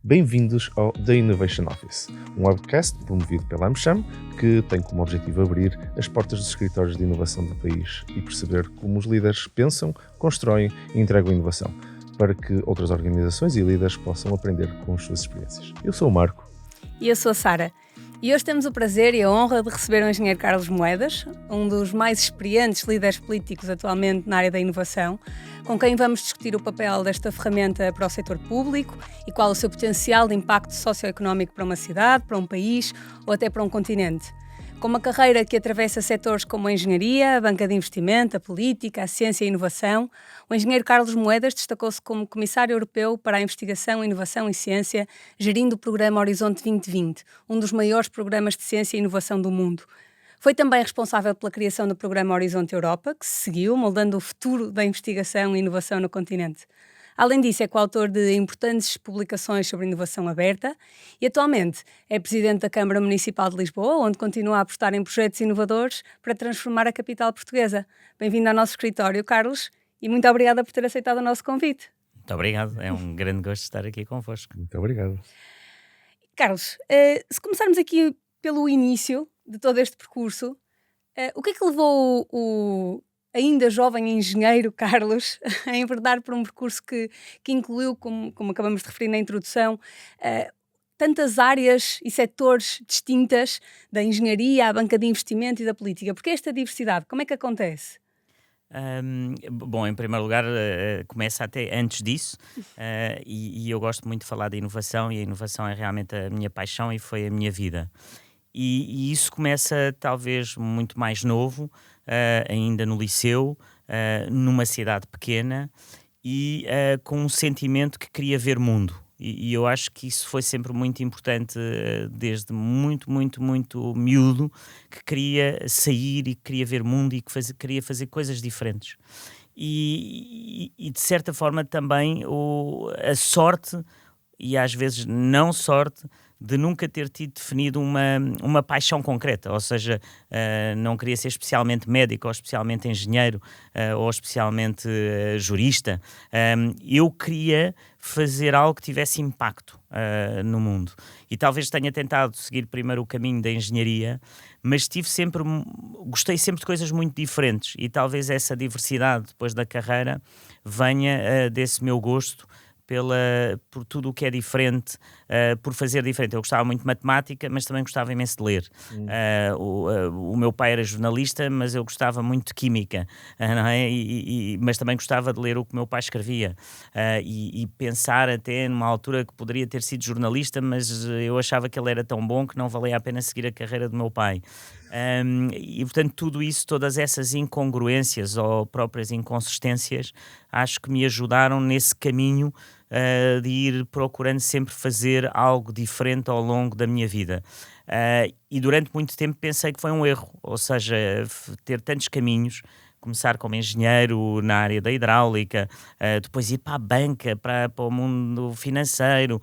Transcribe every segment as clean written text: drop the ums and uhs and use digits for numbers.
Bem-vindos ao The Innovation Office, um webcast promovido pela AmCham que tem como objetivo abrir as portas dos escritórios de inovação do país e perceber como os líderes pensam, constroem e entregam inovação, para que outras organizações e líderes possam aprender com as suas experiências. Eu sou o Marco. E eu sou a Sara. E hoje temos o prazer e a honra de receber o engenheiro Carlos Moedas, um dos mais experientes líderes políticos atualmente na área da inovação, com quem vamos discutir o papel desta ferramenta para o setor público e qual o seu potencial de impacto socioeconómico para uma cidade, para um país ou até para um continente. Com uma carreira que atravessa setores como a engenharia, a banca de investimento, a política, a ciência e a inovação, o engenheiro Carlos Moedas destacou-se como Comissário Europeu para a Investigação, Inovação e Ciência, gerindo o programa Horizonte 2020, um dos maiores programas de ciência e inovação do mundo. Foi também responsável pela criação do programa Horizonte Europa, que se seguiu, moldando o futuro da investigação e inovação no continente. Além disso, é coautor de importantes publicações sobre inovação aberta e, atualmente, é presidente da Câmara Municipal de Lisboa, onde continua a apostar em projetos inovadores para transformar a capital portuguesa. Bem-vindo ao nosso escritório, Carlos, e muito obrigada por ter aceitado o nosso convite. Muito obrigado, é um grande gosto estar aqui convosco. Muito obrigado. Carlos, se começarmos aqui pelo início de todo este percurso, o que é que levou o ainda jovem engenheiro Carlos a enverdar por um percurso que incluiu, como acabamos de referir na introdução, tantas áreas e setores distintas da engenharia, à banca de investimento e da política? Porque esta diversidade, como é que acontece? Bom, em primeiro lugar, começa até antes disso, e eu gosto muito de falar de inovação, e a inovação é realmente a minha paixão e foi a minha vida. E isso começa talvez muito mais novo, ainda no liceu, numa cidade pequena e com um sentimento que queria ver mundo. E eu acho que isso foi sempre muito importante desde muito miúdo, que queria sair e que queria ver mundo e que queria fazer coisas diferentes. E de certa forma também a sorte, e às vezes não sorte, de nunca ter tido definido uma paixão concreta, ou seja, não queria ser especialmente médico ou especialmente engenheiro ou especialmente jurista. Eu queria fazer algo que tivesse impacto no mundo. E talvez tenha tentado seguir primeiro o caminho da engenharia, mas gostei sempre de coisas muito diferentes e talvez essa diversidade depois da carreira venha desse meu gosto por tudo o que é diferente, por fazer diferente. Eu gostava muito de matemática, mas também gostava imenso de ler. O meu pai era jornalista, mas eu gostava muito de química, não é? Mas também gostava de ler o que o meu pai escrevia e pensar até numa altura que poderia ter sido jornalista, mas eu achava que ele era tão bom que não valia a pena seguir a carreira do meu pai. E portanto tudo isso, todas essas incongruências ou próprias inconsistências, acho que me ajudaram nesse caminho de ir procurando sempre fazer algo diferente ao longo da minha vida. E durante muito tempo pensei que foi um erro, ou seja, ter tantos caminhos, começar como engenheiro na área da hidráulica, depois ir para a banca, para o mundo financeiro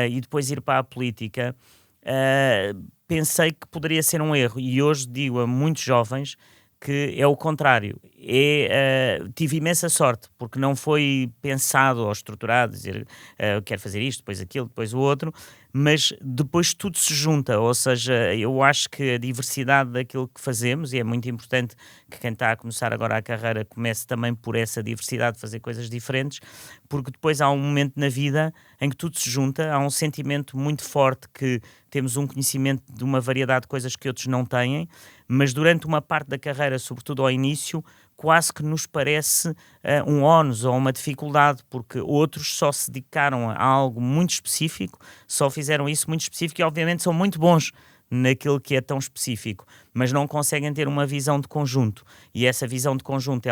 e depois ir para a política. Pensei que poderia ser um erro e hoje digo a muitos jovens que é o contrário. Tive imensa sorte, porque não foi pensado ou estruturado, dizer eu quero fazer isto, depois aquilo, depois o outro, mas depois tudo se junta, ou seja, eu acho que a diversidade daquilo que fazemos, e é muito importante que quem está a começar agora a carreira comece também por essa diversidade de fazer coisas diferentes, porque depois há um momento na vida em que tudo se junta, há um sentimento muito forte que temos um conhecimento de uma variedade de coisas que outros não têm, mas durante uma parte da carreira, sobretudo ao início, quase que nos parece um ónus ou uma dificuldade, porque outros só se dedicaram a algo muito específico, só fizeram isso muito específico e obviamente são muito bons naquilo que é tão específico, mas não conseguem ter uma visão de conjunto. E essa visão de conjunto,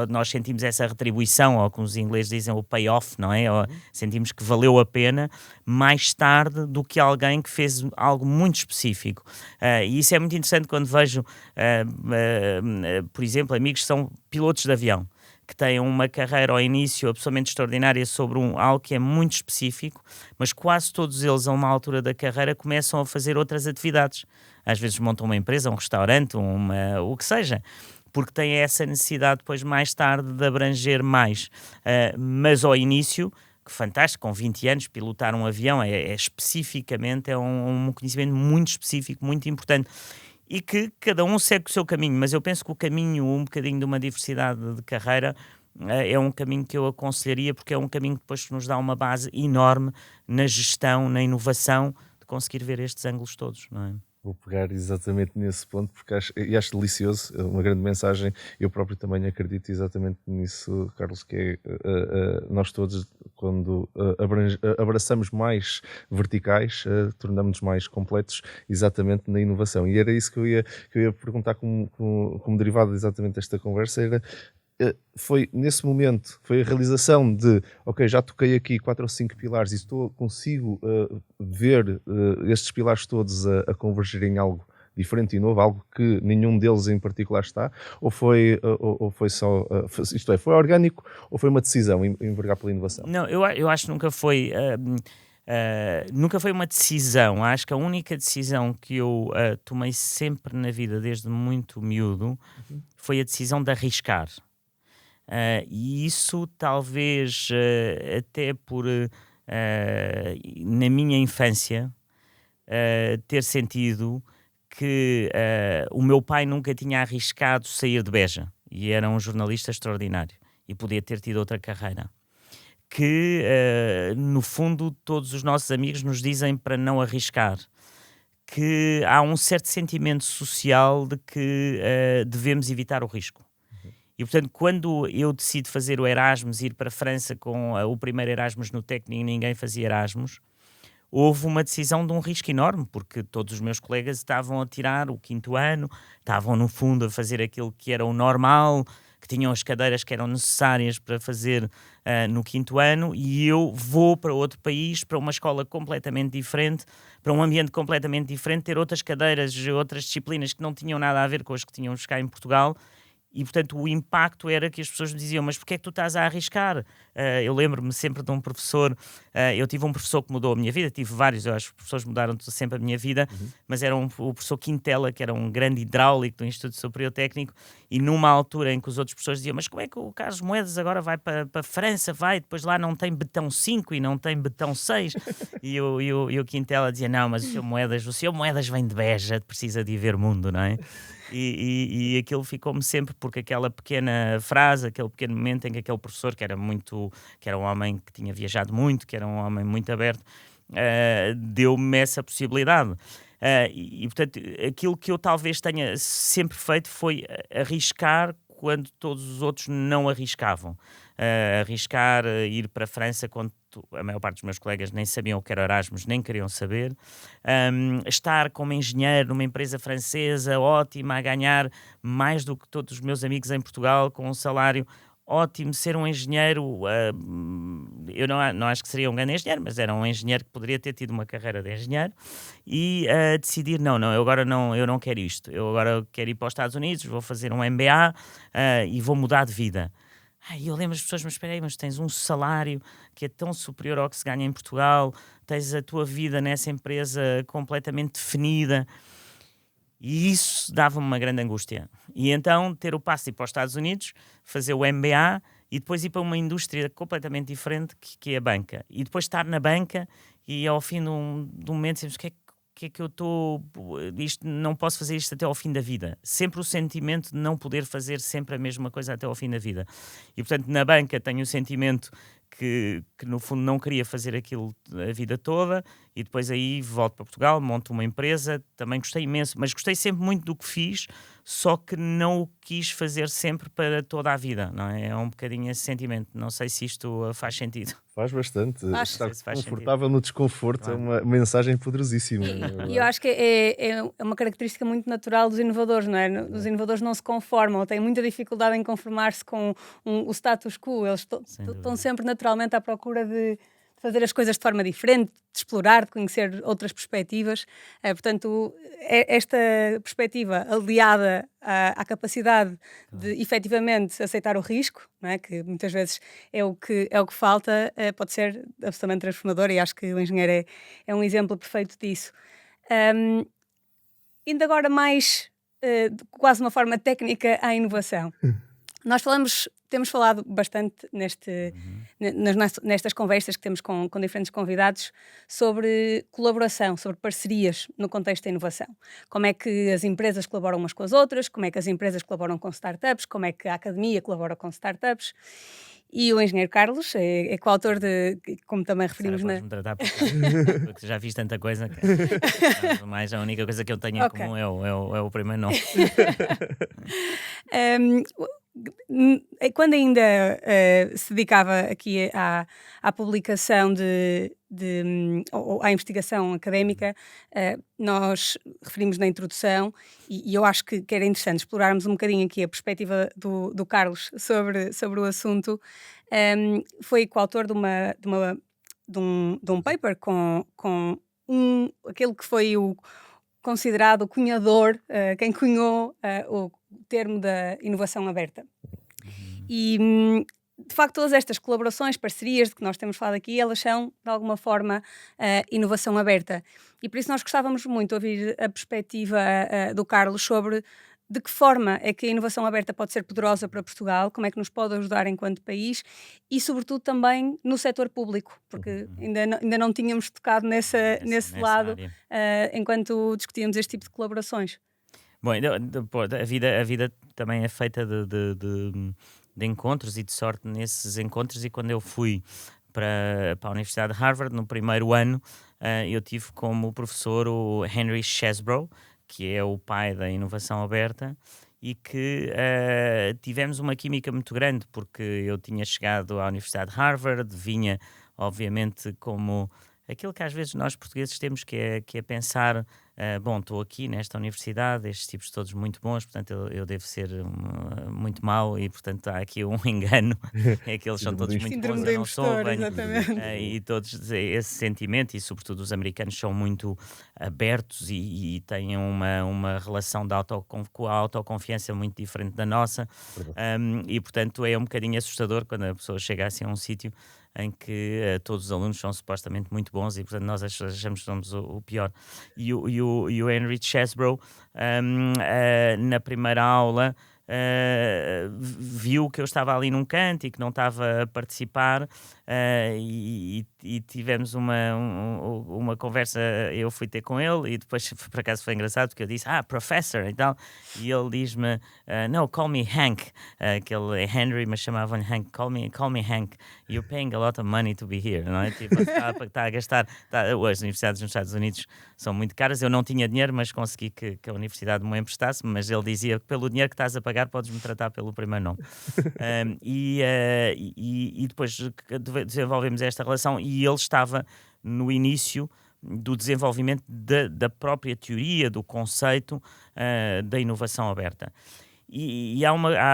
nós sentimos essa retribuição, ou como os ingleses dizem, o payoff, não é? Sentimos que valeu a pena mais tarde do que alguém que fez algo muito específico. E isso é muito interessante quando vejo, por exemplo, amigos que são pilotos de avião, que têm uma carreira ao início absolutamente extraordinária sobre algo que é muito específico, mas quase todos eles a uma altura da carreira começam a fazer outras atividades. Às vezes montam uma empresa, um restaurante, o que seja, porque têm essa necessidade depois mais tarde de abranger mais. Mas ao início que fantástico, com 20 anos, pilotar um avião especificamente, é um conhecimento muito específico, muito importante. E que cada um segue o seu caminho, mas eu penso que o caminho, um bocadinho de uma diversidade de carreira, é um caminho que eu aconselharia, porque é um caminho que depois nos dá uma base enorme na gestão, na inovação, de conseguir ver estes ângulos todos, não é? Vou pegar exatamente nesse ponto porque acho delicioso, uma grande mensagem. Eu próprio também acredito exatamente nisso, Carlos, que é nós todos, quando abraçamos mais verticais, tornamos-nos mais completos exatamente na inovação. E era isso que eu ia perguntar como derivado exatamente desta conversa, era foi nesse momento, foi a realização de, ok, já toquei aqui 4 ou 5 pilares e consigo ver estes pilares todos a convergir em algo diferente e novo, algo que nenhum deles em particular está, ou foi só, isto é, foi orgânico ou foi uma decisão envergar pela inovação? Não, eu acho que nunca foi... nunca foi uma decisão. Acho que a única decisão que eu tomei sempre na vida, desde muito miúdo, foi a decisão de arriscar. E isso talvez até por na minha infância ter sentido que o meu pai nunca tinha arriscado sair de Beja e era um jornalista extraordinário e podia ter tido outra carreira. Que no fundo todos os nossos amigos nos dizem para não arriscar, que há um certo sentimento social de que devemos evitar o risco. E, portanto, quando eu decido fazer o Erasmus, ir para a França com o primeiro Erasmus no técnico, ninguém fazia Erasmus, houve uma decisão de um risco enorme, porque todos os meus colegas estavam a tirar o 5º ano, estavam, no fundo, a fazer aquilo que era o normal, que tinham as cadeiras que eram necessárias para fazer no 5º ano, e eu vou para outro país, para uma escola completamente diferente, para um ambiente completamente diferente, ter outras cadeiras, outras disciplinas que não tinham nada a ver com as que tínhamos cá em Portugal. E, portanto, o impacto era que as pessoas me diziam, mas porquê é que tu estás a arriscar? Eu lembro-me sempre de um professor, eu tive um professor que mudou a minha vida, tive vários, eu acho que os professores mudaram sempre a minha vida, mas era o professor Quintela, que era um grande hidráulico do Instituto Superior Técnico, e numa altura em que os outros professores diziam, mas como é que o Carlos Moedas agora vai para a França, depois lá não tem betão 5 e não tem betão 6, e o Quintela dizia, não, mas o seu Moedas vem de Beja, precisa de ir ver mundo, não é? E aquilo ficou-me sempre, porque aquela pequena frase, aquele pequeno momento em que aquele professor, que era um homem que tinha viajado muito, que era um homem muito aberto, deu-me essa possibilidade. Portanto, aquilo que eu talvez tenha sempre feito foi arriscar quando todos os outros não arriscavam. Arriscar ir para a França quando a maior parte dos meus colegas nem sabiam o que era Erasmus, nem queriam saber. Estar como engenheiro numa empresa francesa ótima, a ganhar mais do que todos os meus amigos em Portugal, com um salário ótimo. Ser um engenheiro, eu não acho que seria um grande engenheiro, mas era um engenheiro que poderia ter tido uma carreira de engenheiro, e decidir, eu não quero isto, eu agora quero ir para os Estados Unidos, vou fazer um MBA e vou mudar de vida. E eu lembro as pessoas, mas espera aí, mas tens um salário que é tão superior ao que se ganha em Portugal, tens a tua vida nessa empresa completamente definida, e isso dava-me uma grande angústia. E então ter o passo de ir para os Estados Unidos, fazer o MBA e depois ir para uma indústria completamente diferente, que é a banca. E depois estar na banca e ao fim de um momento dizemos, o que é que eu estou... não posso fazer isto até ao fim da vida. Sempre o sentimento de não poder fazer sempre a mesma coisa até ao fim da vida. E, portanto, na banca tenho o sentimento que no fundo não queria fazer aquilo a vida toda, e depois aí volto para Portugal, monto uma empresa, também gostei imenso, mas gostei sempre muito do que fiz, só que não o quis fazer sempre para toda a vida, não é? É um bocadinho esse sentimento, não sei se isto faz sentido. Faz bastante. Acho Estar que faz confortável sentido. no desconforto Claro. é uma mensagem poderosíssima. E eu acho que é uma característica muito natural dos inovadores, não é? Os inovadores não se conformam, têm muita dificuldade em conformar-se com o status quo. Eles estão sempre naturalmente à procura de fazer as coisas de forma diferente, de explorar, de conhecer outras perspectivas. Portanto, esta perspectiva aliada à capacidade de efetivamente aceitar o risco, não é? Que muitas vezes é o que falta, pode ser absolutamente transformadora, e acho que o engenheiro é um exemplo perfeito disso. Indo agora mais, quase uma forma técnica, à inovação. Temos falado bastante nestas conversas que temos com diferentes convidados sobre colaboração, sobre parcerias no contexto da inovação. Como é que as empresas colaboram umas com as outras, como é que as empresas colaboram com startups, como é que a academia colabora com startups. E o engenheiro Carlos é coautor de, como também referimos Podes-me tratar porque já fiz tanta coisa que mais a única coisa que eu tenho em Ok. comum é o primeiro nome. Quando ainda se dedicava aqui à publicação ou à investigação académica, nós referimos na introdução, e eu acho que era interessante explorarmos um bocadinho aqui a perspectiva do Carlos sobre o assunto. Foi coautor de um paper com aquele que foi considerado o cunhador, quem cunhou o termo da inovação aberta. E, de facto, todas estas colaborações, parcerias de que nós temos falado aqui, elas são, de alguma forma, inovação aberta. E por isso nós gostávamos muito de ouvir a perspectiva do Carlos sobre de que forma é que a inovação aberta pode ser poderosa para Portugal, como é que nos pode ajudar enquanto país e, sobretudo, também no setor público, porque ainda não tínhamos tocado nesse lado enquanto discutíamos este tipo de colaborações. Bom, a vida também é feita de encontros e de sorte nesses encontros, e quando eu fui para a Universidade de Harvard, no primeiro ano, eu tive como professor o Henry Chesbrough, que é o pai da inovação aberta, e que tivemos uma química muito grande, porque eu tinha chegado à Universidade de Harvard, vinha, obviamente, como aquilo que às vezes nós portugueses temos, que é pensar, bom, estou aqui nesta universidade, estes tipos todos muito bons, portanto eu devo ser muito mau, e portanto há aqui um engano, é que eles são todos muito bons, eu não sou, e todos esse sentimento, e sobretudo os americanos são muito abertos e têm uma relação com a autoconfiança muito diferente da nossa, e portanto é um bocadinho assustador quando a pessoa chega assim a um sítio em que todos os alunos são supostamente muito bons e, portanto, nós achamos que somos o pior. E o Henry Chesbrough, na primeira aula, viu que eu estava ali num canto e que não estava a participar, e tivemos uma conversa. Eu fui ter com ele e depois, por acaso, foi engraçado porque eu disse, professor e tal, e ele diz-me, no, call me Hank, que ele é Henry, mas chamavam-lhe Hank, call me Hank, you're paying a lot of money to be here, não é? Tipo, está a gastar, as universidades nos Estados Unidos são muito caras, eu não tinha dinheiro, mas consegui que a universidade me emprestasse, mas ele dizia, pelo dinheiro que estás a pagar, podes-me tratar pelo primeiro nome. E depois desenvolvemos esta relação, e ele estava no início do desenvolvimento da própria teoria, do conceito da inovação aberta. E há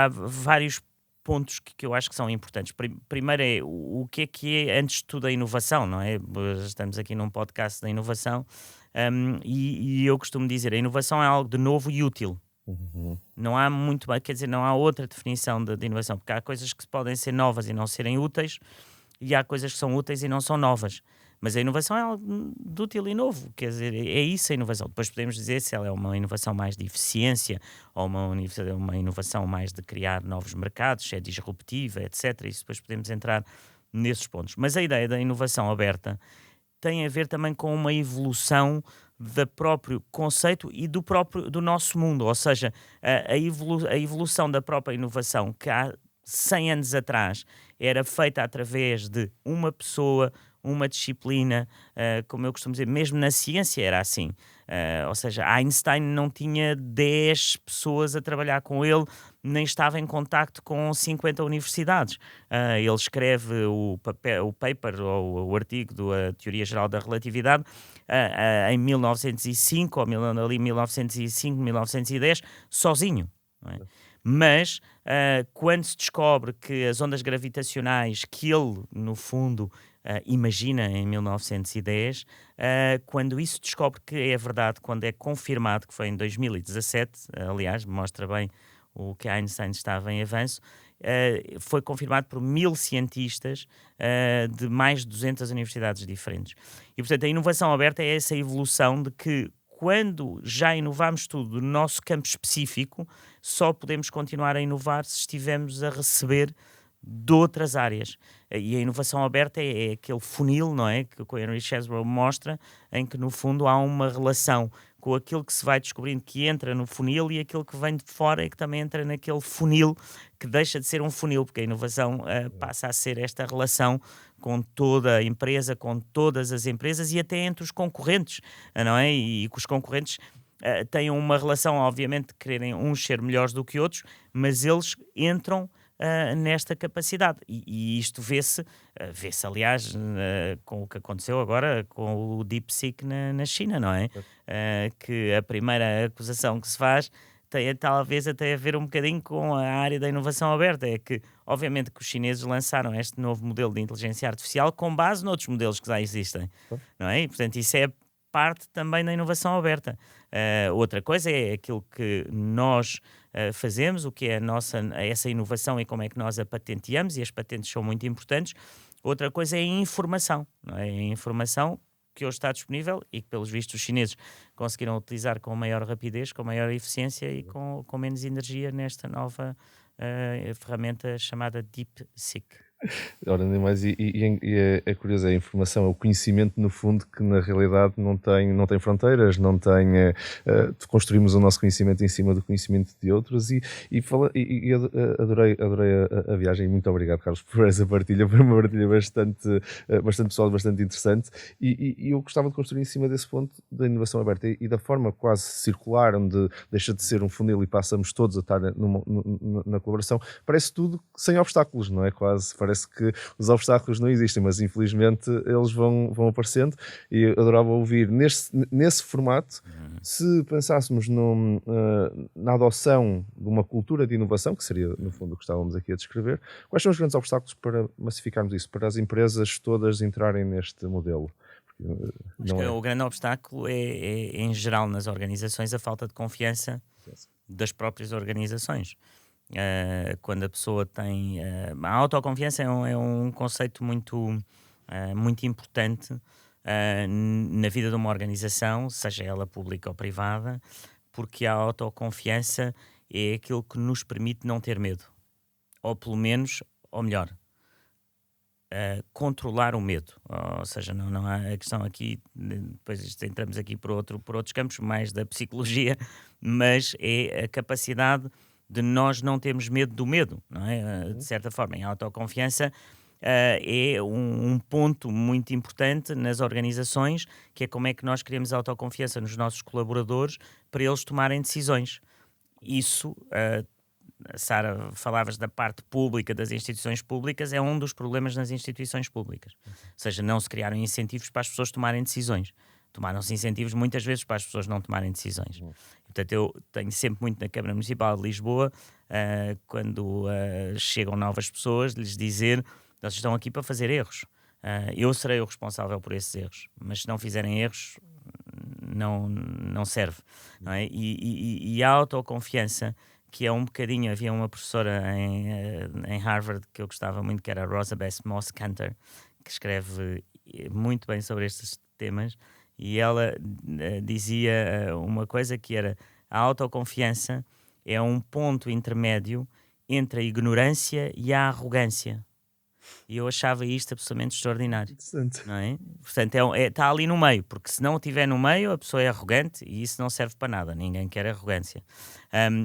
vários pontos que eu acho que são importantes. Primeiro é o que é antes de tudo a inovação, não é? Estamos aqui num podcast da inovação, e eu costumo dizer, a inovação é algo de novo e útil. Não há muito, quer dizer, não há outra definição de inovação, porque há coisas que podem ser novas e não serem úteis, e há coisas que são úteis e não são novas. Mas a inovação é algo de útil e novo, quer dizer, é isso a inovação. Depois podemos dizer se ela é uma inovação mais de eficiência ou uma inovação mais de criar novos mercados, se é disruptiva, etc. Isso depois podemos entrar nesses pontos. Mas a ideia da inovação aberta tem a ver também com uma evolução do próprio conceito e do nosso mundo, ou seja, a evolução da própria inovação, que há 100 anos atrás era feita através de uma pessoa, uma disciplina, como eu costumo dizer, mesmo na ciência era assim. Ou seja, Einstein não tinha 10 pessoas a trabalhar com ele, nem estava em contacto com 50 universidades. Ele escreve o paper, ou o artigo da Teoria Geral da Relatividade, em 1905, ou ali 1905, 1910, sozinho. Não é? Mas, quando se descobre que as ondas gravitacionais, que ele, no fundo, imagina em 1910, quando isso descobre que é verdade, quando é confirmado, que foi em 2017, aliás, mostra bem o que Einstein estava em avanço, foi confirmado por 1000 cientistas de mais de 200 universidades diferentes. E, portanto, a inovação aberta é essa evolução de que, quando já inovámos tudo no nosso campo específico, só podemos continuar a inovar se estivermos a receber de outras áreas. E a inovação aberta é aquele funil, não é? Que o Henry Chesbrough mostra, em que no fundo há uma relação com aquilo que se vai descobrindo que entra no funil e aquilo que vem de fora e que também entra naquele funil que deixa de ser um funil, porque a inovação passa a ser esta relação com toda a empresa, com todas as empresas e até entre os concorrentes, não é? E que os concorrentes têm uma relação, obviamente, de quererem uns ser melhores do que outros, mas eles entram nesta capacidade. E isto vê-se aliás, com o que aconteceu agora com o DeepSeek na China, não é? Que a primeira acusação que se faz tem talvez até a ver um bocadinho com a área da inovação aberta, é que obviamente que os chineses lançaram este novo modelo de inteligência artificial com base noutros modelos que já existem, não é? E portanto isso é parte também da inovação aberta. Outra coisa é aquilo que nós fazemos, o que é essa inovação e como é que nós a patenteamos, e as patentes são muito importantes. Outra coisa é a informação, não é? A informação que hoje está disponível e que, pelos vistos, os chineses conseguiram utilizar com maior rapidez, com maior eficiência e com menos energia nesta nova ferramenta chamada DeepSeek. Ora, nem mais, é curioso, a informação, é o conhecimento, no fundo, que na realidade não tem fronteiras, não tem. Construímos o nosso conhecimento em cima do conhecimento de outros e adorei a viagem. Muito obrigado, Carlos, por essa partilha. Foi uma partilha bastante pessoal, bastante interessante. E eu gostava de construir em cima desse ponto da inovação aberta e da forma quase circular, onde deixa de ser um funil e passamos todos a estar na colaboração. Parece tudo sem obstáculos, não é? Quase. Parece que os obstáculos não existem, mas infelizmente eles vão aparecendo e eu adorava ouvir nesse formato, se pensássemos na adoção de uma cultura de inovação, que seria no fundo o que estávamos aqui a descrever, quais são os grandes obstáculos para massificarmos isso, para as empresas todas entrarem neste modelo? O grande obstáculo é, em geral, nas organizações, a falta de confiança das próprias organizações. Quando a pessoa tem... a autoconfiança é um conceito muito importante na vida de uma organização, seja ela pública ou privada, porque a autoconfiança é aquilo que nos permite não ter medo. Ou pelo menos, ou melhor, controlar o medo. Ou seja, não há a questão aqui, depois entramos aqui por outros campos, mais da psicologia, mas é a capacidade de nós não termos medo do medo, não é? De certa forma, a autoconfiança é um ponto muito importante nas organizações, que é como é que nós criamos autoconfiança nos nossos colaboradores para eles tomarem decisões. Isso, Sara, falavas da parte pública, das instituições públicas, é um dos problemas nas instituições públicas. Ou seja, não se criaram incentivos para as pessoas tomarem decisões. Tomaram-se incentivos muitas vezes para as pessoas não tomarem decisões. Portanto, eu tenho sempre muito na Câmara Municipal de Lisboa, quando chegam novas pessoas, lhes dizer: eles estão aqui para fazer erros. Eu serei o responsável por esses erros, mas se não fizerem erros, não serve. Não é? E a autoconfiança, que é um bocadinho... Havia uma professora em Harvard que eu gostava muito, que era a Rosabeth Moss Kanter, que escreve muito bem sobre estes temas. E ela dizia uma coisa que era: a autoconfiança é um ponto intermédio entre a ignorância e a arrogância. E eu achava isto absolutamente extraordinário. Não é? Portanto, está ali no meio, porque se não estiver no meio, a pessoa é arrogante e isso não serve para nada. Ninguém quer arrogância.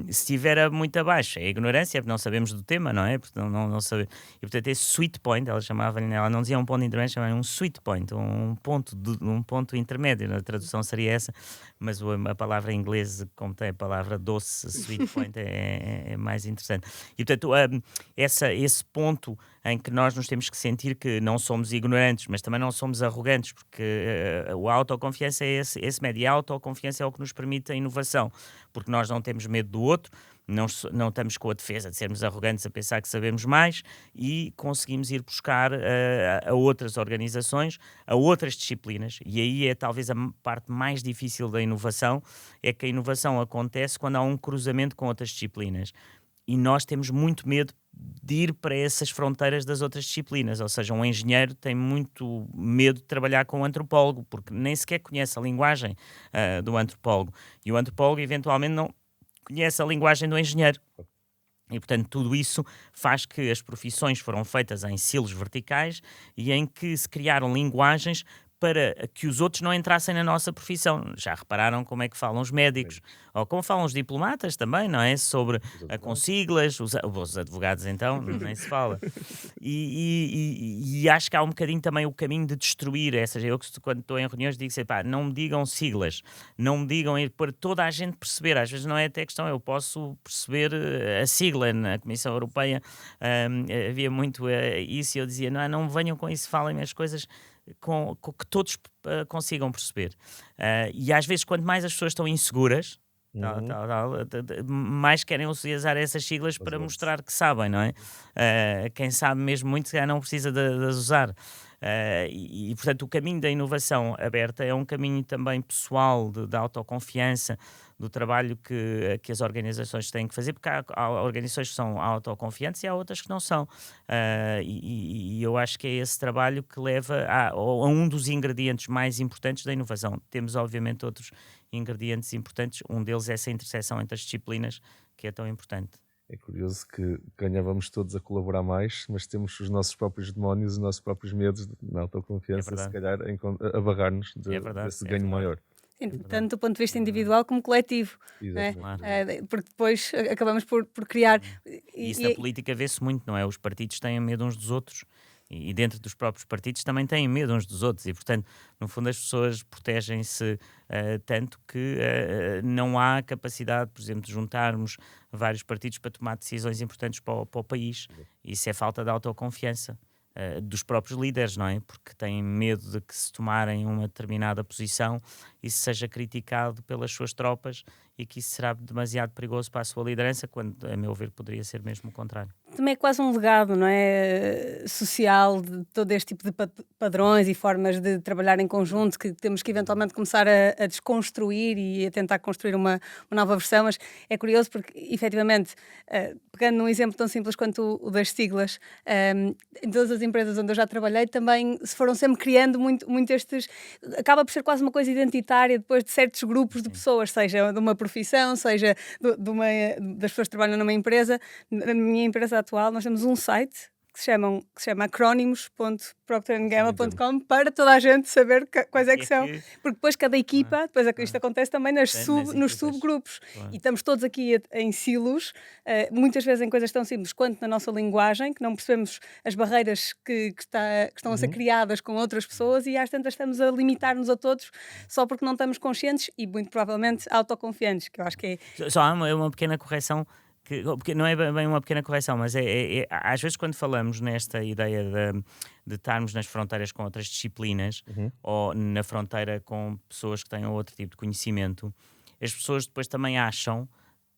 Se estiver muito abaixo, é ignorância, porque não sabemos do tema, não é? Porque não sabe. E portanto, esse sweet point, ela não dizia um ponto intermédio, chamava um sweet point, um ponto intermédio. A tradução seria essa, mas a palavra em inglês, como tem a palavra doce, sweet point, é mais interessante. E portanto, esse ponto em que nós nos temos que sentir que não somos ignorantes, mas também não somos arrogantes, porque a autoconfiança é esse médio. E a autoconfiança é o que nos permite a inovação, porque nós não temos medo do outro, não estamos com a defesa de sermos arrogantes a pensar que sabemos mais e conseguimos ir buscar a outras organizações, a outras disciplinas. E aí é talvez a parte mais difícil da inovação, é que a inovação acontece quando há um cruzamento com outras disciplinas. E nós temos muito medo de ir para essas fronteiras das outras disciplinas. Ou seja, um engenheiro tem muito medo de trabalhar com um antropólogo, porque nem sequer conhece a linguagem do antropólogo. E o antropólogo, eventualmente, não conhece a linguagem do engenheiro. E, portanto, tudo isso faz que as profissões foram feitas em silos verticais e em que se criaram linguagens para que os outros não entrassem na nossa profissão. Já repararam como é que falam os médicos, ou como falam os diplomatas também, não é? Com siglas, os advogados então, nem se fala. E acho que há um bocadinho também o caminho de destruir essas. Eu, quando estou em reuniões, digo sempre, não me digam siglas, não me digam ir para toda a gente perceber. Às vezes não é até questão, eu posso perceber a sigla na Comissão Europeia. Havia muito isso e eu dizia, não venham com isso, falem as coisas com que todos consigam perceber. E às vezes, quanto mais as pessoas estão inseguras, mais querem utilizar essas siglas para mostrar que sabem, não é? Quem sabe mesmo muito, se calhar não precisa de as usar. Portanto, o caminho da inovação aberta é um caminho também pessoal, de autoconfiança, do trabalho que as organizações têm que fazer, porque há organizações que são autoconfiantes e há outras que não são. E eu acho que é esse trabalho que leva a um dos ingredientes mais importantes da inovação. Temos, obviamente, outros ingredientes importantes. Um deles é essa interseção entre as disciplinas, que é tão importante. É curioso que ganhávamos todos a colaborar mais, mas temos os nossos próprios demónios, os nossos próprios medos na autoconfiança, se calhar, a barrar-nos desse ganho maior. Sim, tanto do ponto de vista individual como coletivo. Porque depois acabamos por criar. E isso na política vê-se muito, não é? Os partidos têm medo uns dos outros. E dentro dos próprios partidos também têm medo uns dos outros e, portanto, no fundo as pessoas protegem-se tanto que não há capacidade, por exemplo, de juntarmos vários partidos para tomar decisões importantes para o país. Isso é falta de autoconfiança dos próprios líderes, não é? Porque têm medo de que se tomarem uma determinada posição isso seja criticado pelas suas tropas e que isso será demasiado perigoso para a sua liderança, quando, a meu ver, poderia ser mesmo o contrário. Também é quase um legado, não é? Social, de todo este tipo de padrões e formas de trabalhar em conjunto que temos que eventualmente começar a desconstruir e a tentar construir uma nova versão, mas é curioso porque, efetivamente, pegando num exemplo tão simples quanto o das siglas, em todas as empresas onde eu já trabalhei também se foram sempre criando muito estes... Acaba por ser quase uma coisa identitária depois de certos grupos de pessoas, seja de uma profissão, seja das pessoas que trabalham numa empresa. Na minha empresa atual nós temos um site que se chama acrónimos.procterandgamble.com para toda a gente saber quais é que são, porque depois cada equipa, isto acontece também nos subgrupos, e estamos todos aqui em silos, muitas vezes em coisas tão simples quanto na nossa linguagem, que não percebemos as barreiras que estão a ser criadas com outras pessoas, e às tantas estamos a limitar-nos a todos só porque não estamos conscientes e muito provavelmente autoconfiantes, que eu acho que é... Só há uma pequena correção, porque não é bem uma pequena correção, mas às vezes quando falamos nesta ideia de estarmos nas fronteiras com outras disciplinas ou na fronteira com pessoas que têm outro tipo de conhecimento, as pessoas depois também acham,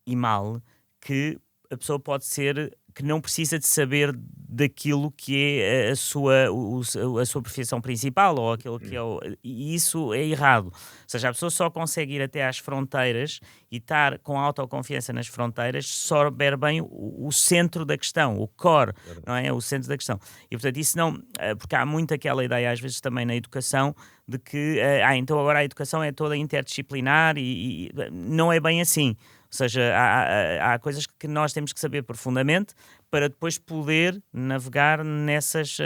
e mal, que a pessoa pode ser, que não precisa de saber daquilo que é a sua profissão principal ou aquilo que é e isso é errado. Ou seja, a pessoa só consegue ir até às fronteiras e estar com autoconfiança nas fronteiras se souber bem o centro da questão, o core, não é? O centro da questão. E portanto isso não... Porque há muito aquela ideia às vezes também na educação de que então agora a educação é toda interdisciplinar e não é bem assim. Ou seja, há coisas que nós temos que saber profundamente para depois poder navegar nessas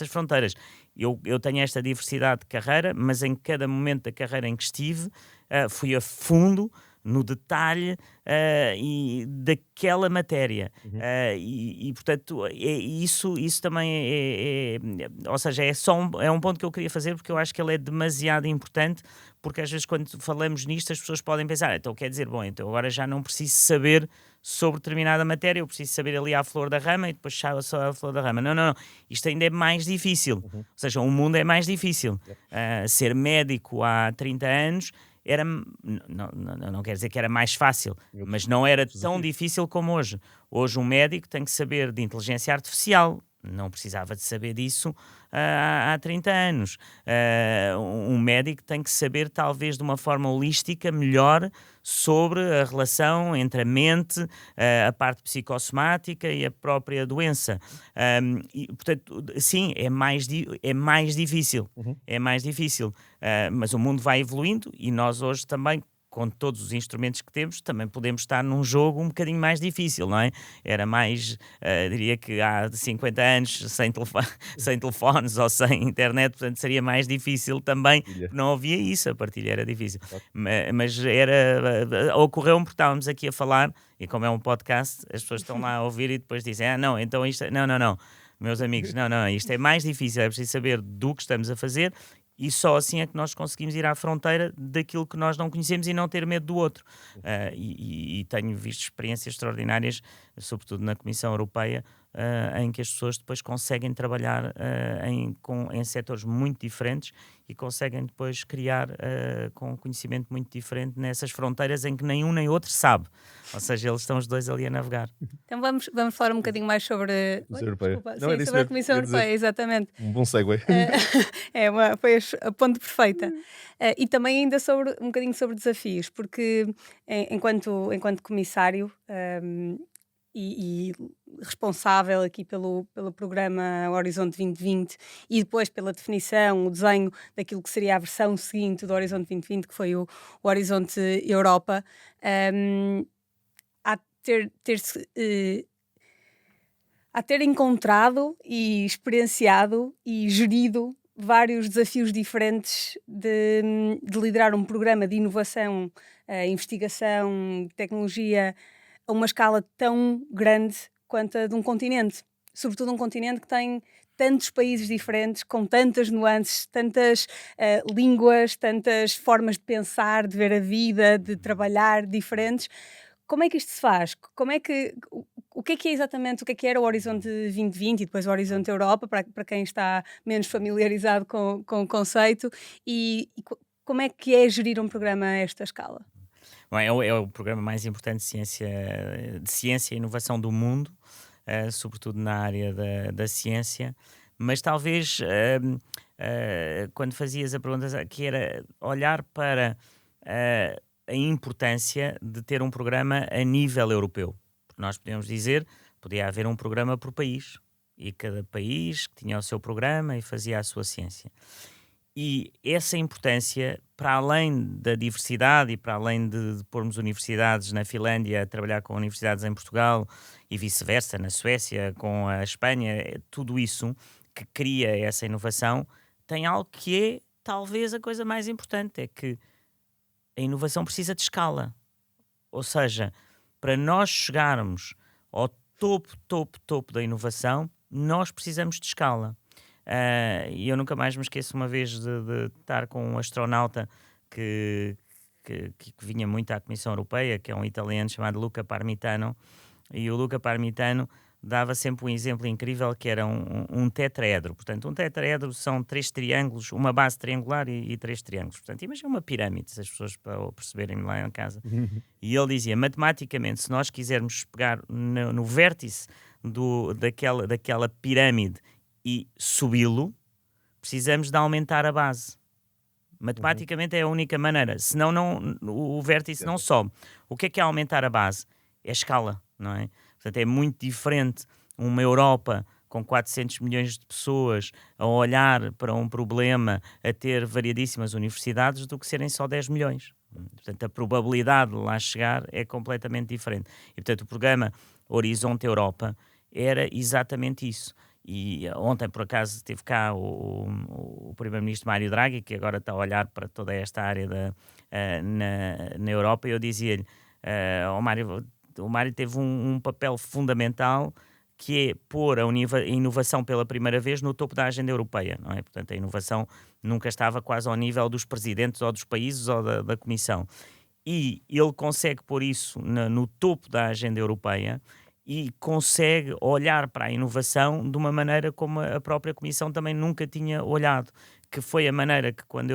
fronteiras. Eu tenho esta diversidade de carreira, mas em cada momento da carreira em que estive, fui a fundo no detalhe e daquela matéria. Portanto, isso também ou seja, é um ponto que eu queria fazer porque eu acho que ele é demasiado importante, porque às vezes quando falamos nisto as pessoas podem pensar, então quer dizer, bom, então agora já não preciso saber sobre determinada matéria, eu preciso saber ali à flor da rama e depois só a flor da rama. Não. Isto ainda é mais difícil. Ou seja, o mundo é mais difícil. Ser médico há 30 anos não quer dizer que era mais fácil, mas não era tão difícil como hoje. Hoje um médico tem que saber de inteligência artificial. Não precisava de saber disso há 30 anos. Um médico tem que saber, talvez de uma forma holística, melhor sobre a relação entre a mente, a parte psicossomática e a própria doença. E, portanto, sim, é mais difícil. É mais difícil. Mas o mundo vai evoluindo e nós hoje também, com todos os instrumentos que temos, também podemos estar num jogo um bocadinho mais difícil, não é? Era mais, diria que há 50 anos sem telefones ou sem internet, portanto seria mais difícil também, não havia isso, a partilha era difícil. Mas ocorreu-me porque estávamos aqui a falar, e como é um podcast, as pessoas estão lá a ouvir e depois dizem, não, então isto, não, meus amigos, não, isto é mais difícil, é preciso saber do que estamos a fazer. E só assim é que nós conseguimos ir à fronteira daquilo que nós não conhecemos e não ter medo do outro. E tenho visto experiências extraordinárias, sobretudo na Comissão Europeia, em que as pessoas depois conseguem trabalhar em setores muito diferentes e conseguem depois criar com conhecimento muito diferente nessas fronteiras em que nenhum nem outro sabe. Ou seja, eles estão os dois ali a navegar. Então vamos falar um bocadinho mais sobre, sobre a Comissão Europeia, exatamente. Um bom segue. Foi a ponte perfeita. E também ainda um bocadinho sobre desafios, porque enquanto comissário e responsável aqui pelo programa Horizonte 2020 e depois pela definição, o desenho daquilo que seria a versão seguinte do Horizonte 2020, que foi o Horizonte Europa, a ter encontrado e experienciado e gerido vários desafios diferentes de liderar um programa de inovação, investigação, tecnologia a uma escala tão grande quanto a de um continente. Sobretudo um continente que tem tantos países diferentes, com tantas nuances, tantas línguas, tantas formas de pensar, de ver a vida, de trabalhar diferentes. Como é que isto se faz? O que é exatamente, o que era o Horizonte 2020 e depois o Horizonte Europa, para quem está menos familiarizado com o conceito, e como é que é gerir um programa a esta escala? Bom, é o programa mais importante de ciência e inovação do mundo, sobretudo na área da ciência, mas talvez quando fazias a pergunta, que era olhar para a importância de ter um programa a nível europeu. Porque nós podíamos dizer, podia haver um programa por país, e cada país tinha o seu programa e fazia a sua ciência. E essa importância, para além da diversidade e para além de pormos universidades na Finlândia a trabalhar com universidades em Portugal e vice-versa, na Suécia, com a Espanha, tudo isso que cria essa inovação, tem algo que é talvez a coisa mais importante, é que a inovação precisa de escala. Ou seja, para nós chegarmos ao topo da inovação, nós precisamos de escala. E eu nunca mais me esqueço uma vez de estar com um astronauta que vinha muito à Comissão Europeia, que é um italiano chamado Luca Parmitano, e o Luca Parmitano dava sempre um exemplo incrível que era um tetraedro. Portanto, um tetraedro são 3 triângulos, uma base triangular e 3 triângulos. Portanto, imagina uma pirâmide, se as pessoas para perceberem lá em casa. E ele dizia, matematicamente, se nós quisermos pegar no vértice daquela pirâmide e subi-lo, precisamos de aumentar a base. Matematicamente é a única maneira, senão o vértice não sobe. O que é aumentar a base? É a escala, não é? Portanto, é muito diferente uma Europa com 400 milhões de pessoas a olhar para um problema, a ter variadíssimas universidades, do que serem só 10 milhões. Portanto, a probabilidade de lá chegar é completamente diferente. E, portanto, o programa Horizonte Europa era exatamente isso. E ontem, por acaso, esteve cá o primeiro-ministro Mário Draghi, que agora está a olhar para toda esta área na Europa, e eu dizia-lhe, o Mário teve um papel fundamental, que é pôr a inovação pela primeira vez no topo da agenda europeia, não é? Portanto, a inovação nunca estava quase ao nível dos presidentes ou dos países ou da Comissão. E ele consegue pôr isso no topo da agenda europeia, e consegue olhar para a inovação de uma maneira como a própria Comissão também nunca tinha olhado, que foi a maneira que quando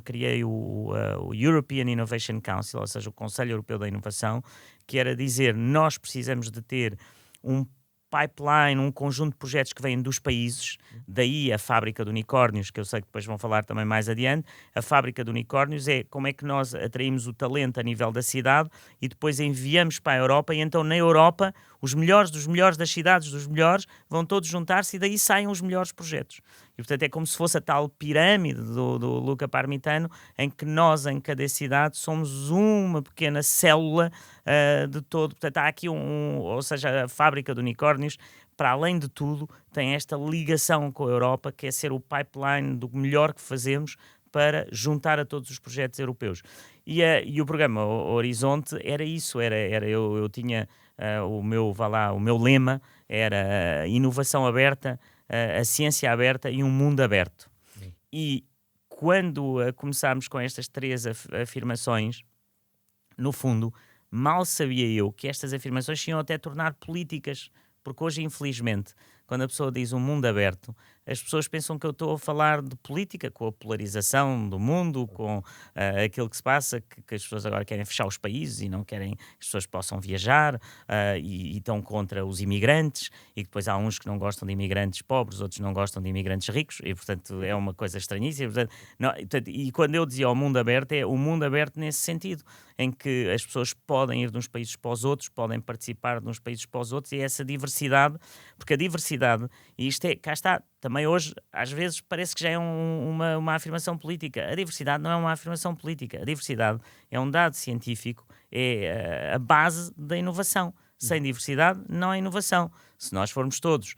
criei o European Innovation Council, ou seja, o Conselho Europeu da Inovação, que era dizer, nós precisamos de ter um pipeline, um conjunto de projetos que vêm dos países, daí a fábrica de unicórnios, que eu sei que depois vão falar também mais adiante. A fábrica de unicórnios é como é que nós atraímos o talento a nível da cidade e depois enviamos para a Europa, e então na Europa os melhores dos melhores das cidades, dos melhores, vão todos juntar-se e daí saem os melhores projetos. E portanto é como se fosse a tal pirâmide do Luca Parmitano, em que nós em cada cidade somos uma pequena célula de todo. Portanto há aqui ou seja, a fábrica de unicórnios, para além de tudo, tem esta ligação com a Europa, que é ser o pipeline do melhor que fazemos para juntar a todos os projetos europeus. E o programa Horizonte era isso, eu tinha o meu lema era inovação aberta, a ciência aberta e um mundo aberto. E quando começámos com estas 3 afirmações, no fundo, mal sabia eu que estas afirmações se iam até tornar políticas, porque hoje, infelizmente, quando a pessoa diz um mundo aberto, as pessoas pensam que eu estou a falar de política, com a polarização do mundo, com aquilo que se passa, que as pessoas agora querem fechar os países e não querem que as pessoas possam viajar, e estão contra os imigrantes, e depois há uns que não gostam de imigrantes pobres, outros não gostam de imigrantes ricos, e portanto é uma coisa estranhíssima. E quando eu dizia o mundo aberto, é o mundo aberto nesse sentido, em que as pessoas podem ir de uns países para os outros, podem participar de uns países para os outros, e essa diversidade, porque a diversidade, e isto cá está, também hoje, às vezes, parece que já é uma afirmação política. A diversidade não é uma afirmação política. A diversidade é um dado científico, é a base da inovação. Sem diversidade, não há inovação. Se nós formos todos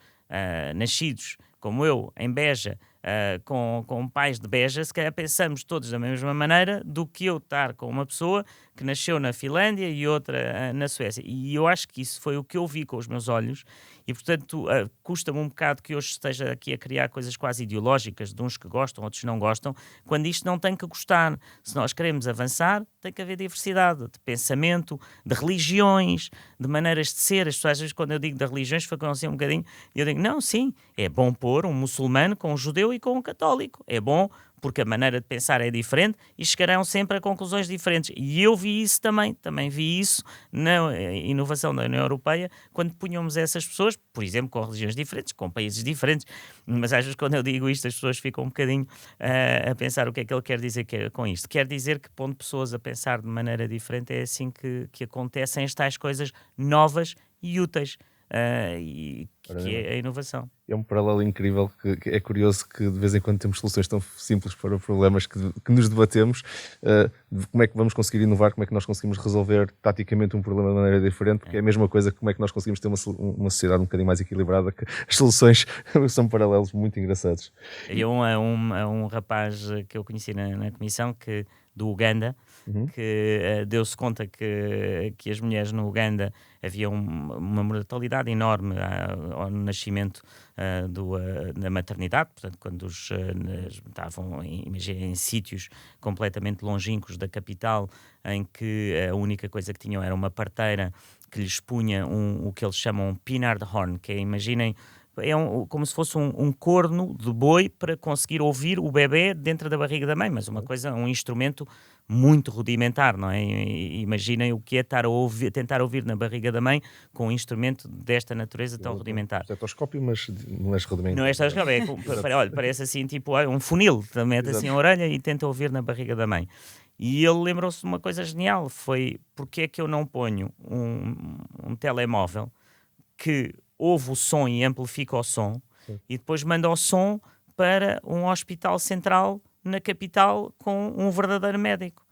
nascidos, como eu, em Beja, com pais de Beja, se calhar pensamos todos da mesma maneira do que eu estar com uma pessoa que nasceu na Finlândia e outra na Suécia. E eu acho que isso foi o que eu vi com os meus olhos, e portanto custa-me um bocado que hoje esteja aqui a criar coisas quase ideológicas, de uns que gostam, outros não gostam, quando isto não tem que gostar. Se nós queremos avançar, tem que haver diversidade de pensamento, de religiões, de maneiras de ser. As pessoas, às vezes, quando eu digo de religiões, ficam assim um bocadinho, e eu digo, não, sim, é bom pôr um muçulmano com um judeu e com um católico. É bom porque a maneira de pensar é diferente e chegarão sempre a conclusões diferentes. E eu vi isso também vi isso na inovação da União Europeia, quando punhamos essas pessoas, por exemplo, com religiões diferentes, com países diferentes, mas às vezes quando eu digo isto as pessoas ficam um bocadinho a pensar o que é que ele quer dizer com isto. Quer dizer que pondo pessoas a pensar de maneira diferente é assim que acontecem as tais coisas novas e úteis. Que é a inovação. É um paralelo incrível, que é curioso que de vez em quando temos soluções tão simples para problemas que nos debatemos, de como é que vamos conseguir inovar, como é que nós conseguimos resolver taticamente um problema de maneira diferente, porque é a mesma coisa que como é que nós conseguimos ter uma sociedade um bocadinho mais equilibrada, que as soluções são paralelos muito engraçados. Um rapaz que eu conheci na comissão, do Uganda, que deu-se conta que as mulheres no Uganda havia uma mortalidade enorme ao nascimento da maternidade, portanto, quando estavam em sítios completamente longínquos da capital, em que a única coisa que tinham era uma parteira que lhes punha o que eles chamam pinard horn, que é, imaginem, como se fosse um corno de boi para conseguir ouvir o bebê dentro da barriga da mãe, mas um instrumento muito rudimentar, não é? Imaginem o que é tentar ouvir na barriga da mãe com um instrumento desta natureza tão rudimentar. Estetoscópio, mas não é rudimentar. Não é estetoscópio, olha, parece assim tipo um funil, mete assim a orelha e tenta ouvir na barriga da mãe. E ele lembrou-se de uma coisa genial, foi porque é que eu não ponho um telemóvel que ouve o som e amplifica o som, sim, e depois manda o som para um hospital central na capital com um verdadeiro médico.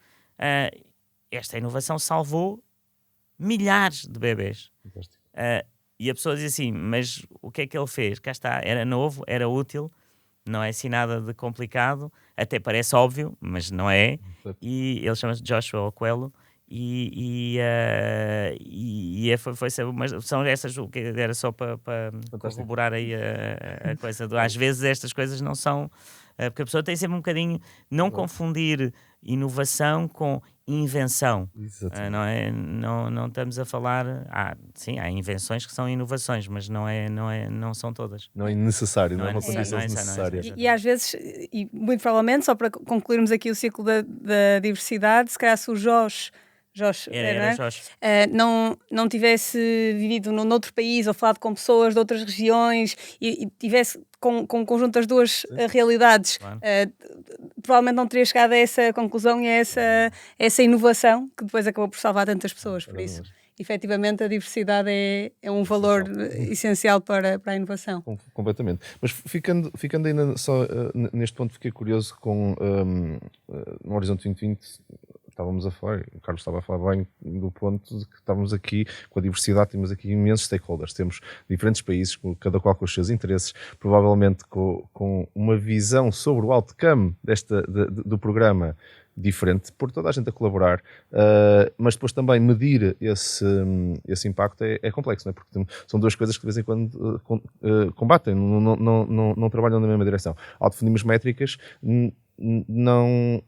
Esta inovação salvou milhares de bebês. E a pessoa diz assim, mas o que é que ele fez? Cá está, era novo, era útil, não é assim nada de complicado, até parece óbvio, mas não é. E ele chama-se Joshua Oquelo. São essas, o que era só para corroborar aí a coisa. Às vezes estas coisas não são, porque a pessoa tem sempre um bocadinho, não confundir inovação com invenção, não é? Não estamos a falar, sim, há invenções que são inovações, mas não são todas. Não é necessário, não é uma condição necessária. E às vezes, e muito provavelmente, só para concluirmos aqui o ciclo da diversidade, se calhar se o Josh Josh, Era não é? Jorge. Não tivesse vivido noutro país ou falado com pessoas de outras regiões e tivesse com um conjunto das duas realidades, Claro. provavelmente não teria chegado a essa conclusão e a essa inovação que depois acabou por salvar tantas pessoas. Por isso, efetivamente, a diversidade é um valor essencial para a inovação. Completamente. Mas ficando ainda só neste ponto, fiquei curioso com no Horizonte 2020. Estávamos a falar, o Carlos estava a falar bem do ponto de que estávamos aqui com a diversidade, temos aqui imensos stakeholders, temos diferentes países, cada qual com os seus interesses, provavelmente com uma visão sobre o outcome do programa diferente, por toda a gente a colaborar, mas depois também medir esse impacto é complexo, não é? Porque são duas coisas que de vez em quando combatem, não trabalham na mesma direção. Ao definirmos métricas,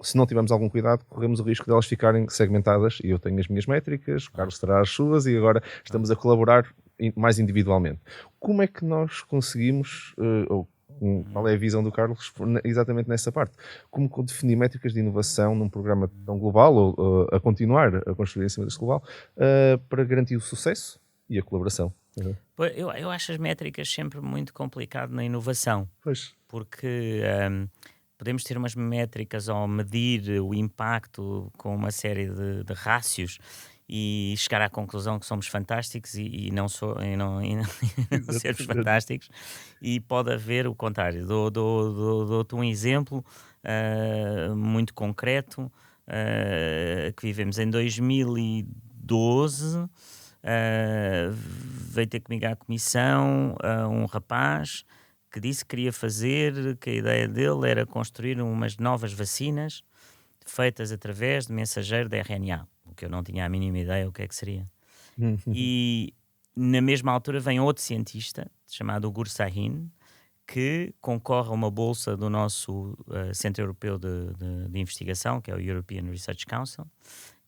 se não tivermos algum cuidado, corremos o risco de elas ficarem segmentadas, e eu tenho as minhas métricas, o Carlos terá as suas, e agora estamos a colaborar mais individualmente. Como é que nós conseguimos, ou qual é a visão do Carlos exatamente nessa parte? Como definir métricas de inovação num programa tão global, ou a continuar a construir em cima deste global, para garantir o sucesso e a colaboração? Eu acho as métricas sempre muito complicado na inovação, porque podemos ter umas métricas ao medir o impacto com uma série de rácios e chegar à conclusão que somos fantásticos e não sermos fantásticos, e pode haver o contrário. Dou-te um exemplo muito concreto que vivemos em 2012. Veio ter comigo à comissão um rapaz que disse que queria fazer, que a ideia dele era construir umas novas vacinas feitas através de mensageiro de RNA, o que eu não tinha a mínima ideia o que é que seria. E na mesma altura vem outro cientista, chamado Ugur Sahin, que concorre a uma bolsa do nosso Centro Europeu de Investigação, que é o European Research Council,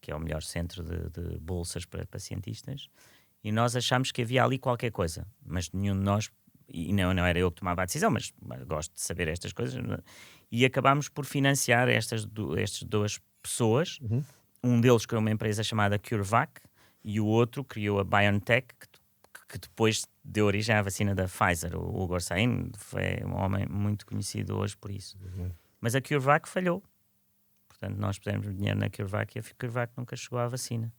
que é o melhor centro de bolsas para cientistas, e nós achámos que havia ali qualquer coisa, mas nenhum de nós, e não era eu que tomava a decisão, mas gosto de saber estas coisas, e acabámos por financiar estas duas pessoas. Um deles criou uma empresa chamada CureVac e o outro criou a BioNTech, que depois deu origem à vacina da Pfizer. O Ugur Sahin foi um homem muito conhecido hoje por isso. Mas a CureVac falhou. Portanto, nós pusemos dinheiro na CureVac e a CureVac nunca chegou à vacina.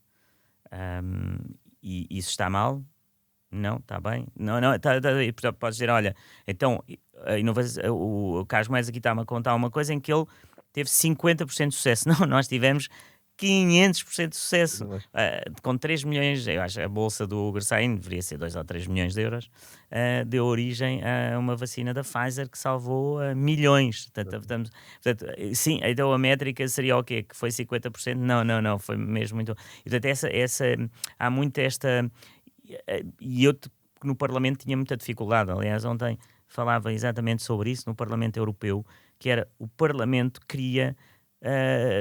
E isso está mal? Não, está bem. Não, podes dizer, olha, então a inovação, o Carlos Moedas aqui está-me a contar uma coisa em que ele teve 50% de sucesso. Não, nós tivemos 500% de sucesso. Com 3 milhões, eu acho que a bolsa do Ugur Sahin deveria ser 2 ou 3 milhões de euros, deu origem a uma vacina da Pfizer que salvou milhões. Portanto, sim, então a métrica seria o quê? Que foi 50%? Não, foi mesmo muito. E, portanto, há muito esta... E eu no Parlamento tinha muita dificuldade. Aliás, ontem falava exatamente sobre isso no Parlamento Europeu, que era o Parlamento queria...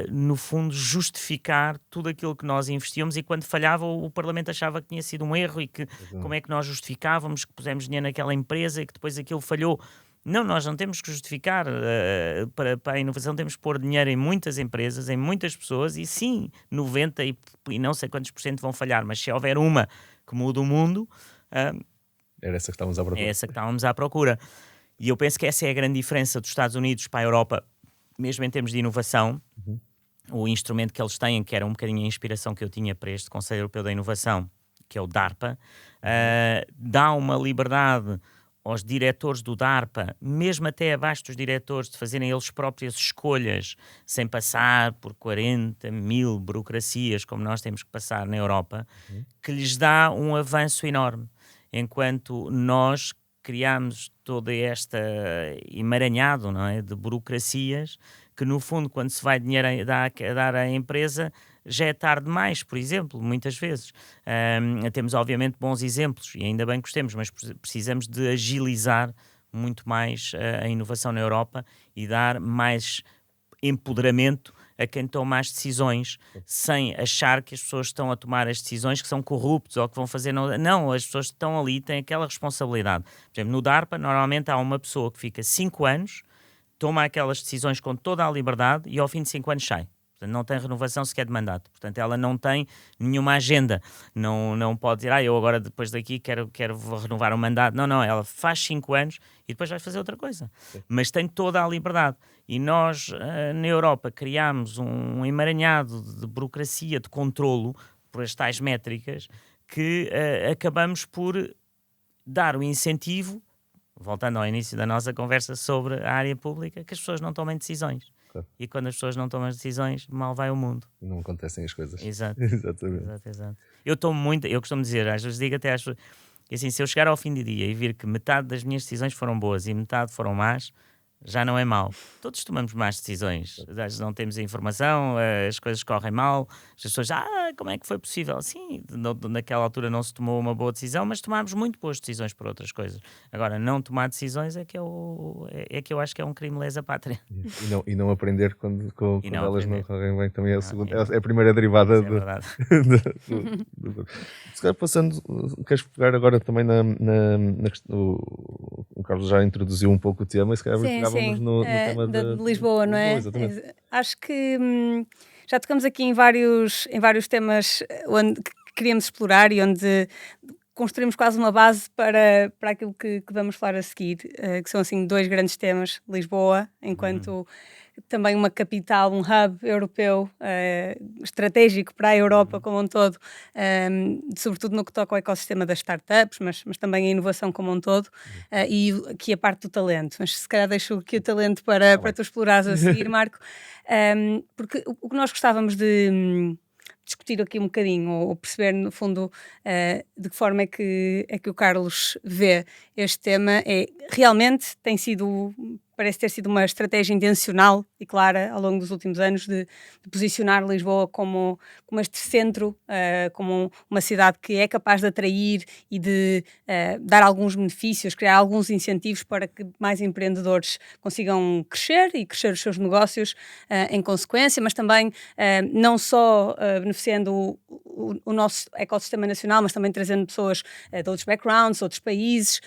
no fundo, justificar tudo aquilo que nós investíamos, e quando falhava o Parlamento achava que tinha sido um erro e que como é que nós justificávamos que pusemos dinheiro naquela empresa e que depois aquilo falhou. Não, nós não temos que justificar para a inovação, temos que pôr dinheiro em muitas empresas, em muitas pessoas, e sim, 90% e não sei quantos % vão falhar, mas se houver uma que muda o mundo... Era essa que estávamos à procura. É essa que estávamos à procura. E eu penso que essa é a grande diferença dos Estados Unidos para a Europa, mesmo em termos de inovação. O instrumento que eles têm, que era um bocadinho a inspiração que eu tinha para este Conselho Europeu da Inovação, que é o DARPA, dá uma liberdade aos diretores do DARPA, mesmo até abaixo dos diretores, de fazerem eles próprias escolhas, sem passar por 40 mil burocracias, como nós temos que passar na Europa, que lhes dá um avanço enorme. Enquanto nós criámos todo este emaranhado, não é, de burocracias, que no fundo, quando se vai dinheiro a dar à empresa, já é tarde demais, por exemplo, muitas vezes. Temos obviamente bons exemplos, e ainda bem que os temos, mas precisamos de agilizar muito mais a inovação na Europa e dar mais empoderamento a quem toma as decisões, sem achar que as pessoas estão a tomar as decisões que são corruptos ou que vão fazer... Não, as pessoas que estão ali têm aquela responsabilidade. Por exemplo, no DARPA, normalmente há uma pessoa que fica 5 anos, toma aquelas decisões com toda a liberdade e ao fim de 5 anos sai. Portanto, não tem renovação sequer de mandato. Portanto, ela não tem nenhuma agenda. Não pode dizer, eu agora depois daqui quero renovar o mandato. Não, ela faz 5 anos e depois vai fazer outra coisa. Sim. Mas tem toda a liberdade. E nós, na Europa, criámos um emaranhado de burocracia, de controlo, por as tais métricas, que acabamos por dar o incentivo, voltando ao início da nossa conversa sobre a área pública, que as pessoas não tomem decisões. Claro. E quando as pessoas não tomam as decisões, mal vai o mundo. Não acontecem as coisas. Exato. Exatamente. Exato. Eu costumo dizer, às vezes digo até às pessoas, que assim, se eu chegar ao fim do dia e vir que metade das minhas decisões foram boas e metade foram más, já não é mau. Todos tomamos más decisões. Às vezes não temos a informação, as coisas correm mal, as pessoas, como é que foi possível? Sim, naquela altura não se tomou uma boa decisão, mas tomámos muito boas decisões por outras coisas. Agora, não tomar decisões é que eu acho que é um crime lesa pátria. E não aprender quando elas não correm bem também é a primeira derivada. É verdade. Se calhar passando, queres pegar agora também na questão, o Carlos já introduziu um pouco o tema, e se calhar pegávamos no tema de Lisboa, não é? Exatamente. Acho que já tocamos aqui em vários temas que queríamos explorar e onde construímos quase uma base para aquilo que vamos falar a seguir, que são assim 2 grandes temas. Lisboa, enquanto também uma capital, um hub europeu estratégico para a Europa como um todo, sobretudo no que toca ao ecossistema das startups, mas também a inovação como um todo, e aqui a parte do talento. Mas se calhar deixo aqui o talento para tu explorares a seguir, Marco, porque o que nós gostávamos de discutir aqui um bocadinho, ou perceber no fundo de que forma é que o Carlos vê este tema, realmente parece ter sido uma estratégia intencional e clara ao longo dos últimos anos de posicionar Lisboa como este centro, como uma cidade que é capaz de atrair e de dar alguns benefícios, criar alguns incentivos para que mais empreendedores consigam crescer e crescer os seus negócios em consequência, mas também não só beneficiando o nosso ecossistema nacional, mas também trazendo pessoas de outros backgrounds, outros países.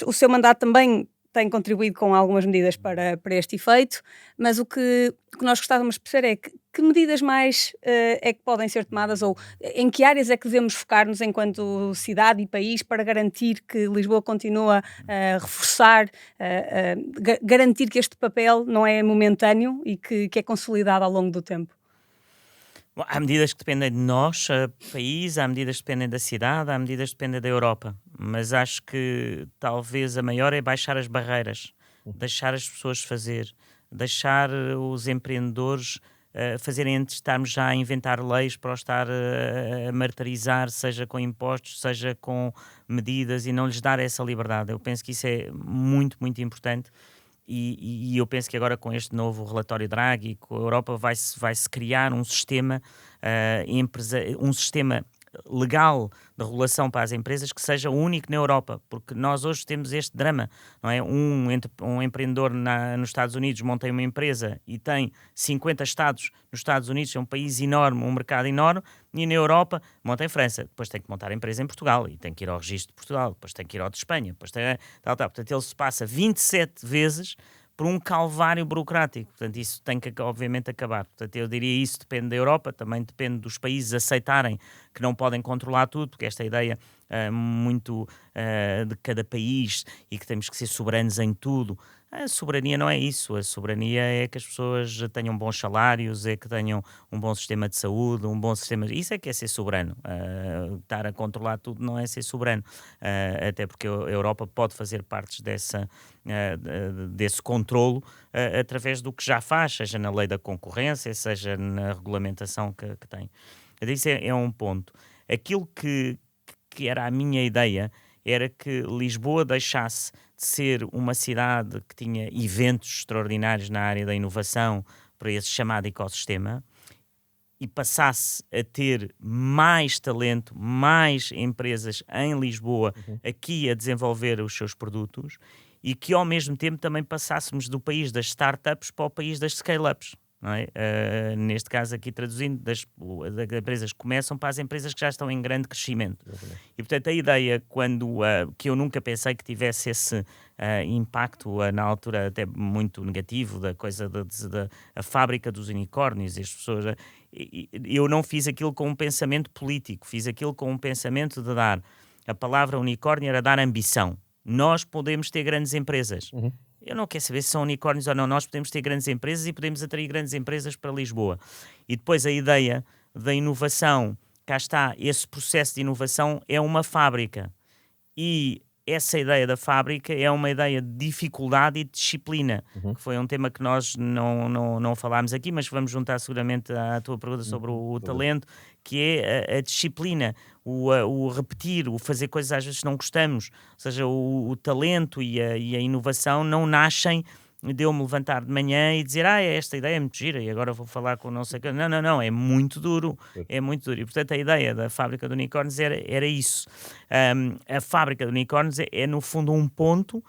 O seu mandato também tem contribuído com algumas medidas para este efeito, mas o que nós gostávamos de perceber é que medidas mais é que podem ser tomadas, ou em que áreas é que devemos focar-nos enquanto cidade e país para garantir que Lisboa continua a reforçar, garantir que este papel não é momentâneo e que é consolidado ao longo do tempo. Bom, há medidas que dependem de nós, país, há medidas que dependem da cidade, há medidas que dependem da Europa, mas acho que talvez a maior é baixar as barreiras, deixar as pessoas fazer, deixar os empreendedores fazerem antes de estarmos já a inventar leis para os estar a martirizar, seja com impostos, seja com medidas, e não lhes dar essa liberdade. Eu penso que isso é muito, muito importante. E eu penso que agora com este novo relatório Draghi, com a Europa vai-se criar um sistema, um sistema legal de regulação para as empresas que seja único na Europa, porque nós hoje temos este drama, não é? Um empreendedor nos Estados Unidos monta uma empresa e tem 50 estados nos Estados Unidos, é um país enorme, um mercado enorme, e na Europa monta em França, depois tem que montar a empresa em Portugal, e tem que ir ao registro de Portugal, depois tem que ir ao de Espanha, depois tem Portanto, ele se passa 27 vezes por um calvário burocrático. Portanto, isso tem que, obviamente, acabar. Portanto, eu diria isso depende da Europa, também depende dos países aceitarem que não podem controlar tudo, porque esta ideia muito de cada país e que temos que ser soberanos em tudo. A soberania não é isso. A soberania é que as pessoas tenham bons salários, é que tenham um bom sistema de saúde, um bom sistema... Isso é que é ser soberano. Estar a controlar tudo não é ser soberano. Até porque a Europa pode fazer parte desse controlo através do que já faz, seja na lei da concorrência, seja na regulamentação que tem. Isso é um ponto. Aquilo que era a minha ideia era que Lisboa deixasse de ser uma cidade que tinha eventos extraordinários na área da inovação para esse chamado ecossistema e passasse a ter mais talento, mais empresas em Lisboa aqui a desenvolver os seus produtos, e que ao mesmo tempo também passássemos do país das startups para o país das scale-ups. não é? Neste caso aqui traduzindo, das empresas que começam para as empresas que já estão em grande crescimento. E portanto a ideia, que eu nunca pensei que tivesse esse impacto, na altura até muito negativo, da coisa da a fábrica dos unicórnios, as pessoas, eu não fiz aquilo com um pensamento político, fiz aquilo com um pensamento de dar, a palavra unicórnio era dar ambição. Nós podemos ter grandes empresas. Eu não quero saber se são unicórnios ou não. Nós podemos ter grandes empresas e podemos atrair grandes empresas para Lisboa. E depois a ideia da inovação, cá está, esse processo de inovação é uma fábrica. E essa ideia da fábrica é uma ideia de dificuldade e de disciplina, que foi um tema que nós não falámos aqui, mas vamos juntar seguramente à tua pergunta sobre o talento, que é a disciplina, o repetir, o fazer coisas às vezes não gostamos. Ou seja, o talento e a inovação não nascem de eu me levantar de manhã e dizer esta ideia é muito gira e agora vou falar com não sei o que. Não, é muito duro. É muito duro. E portanto a ideia da fábrica de unicórnios era isso. A fábrica de unicórnios é no fundo um ponto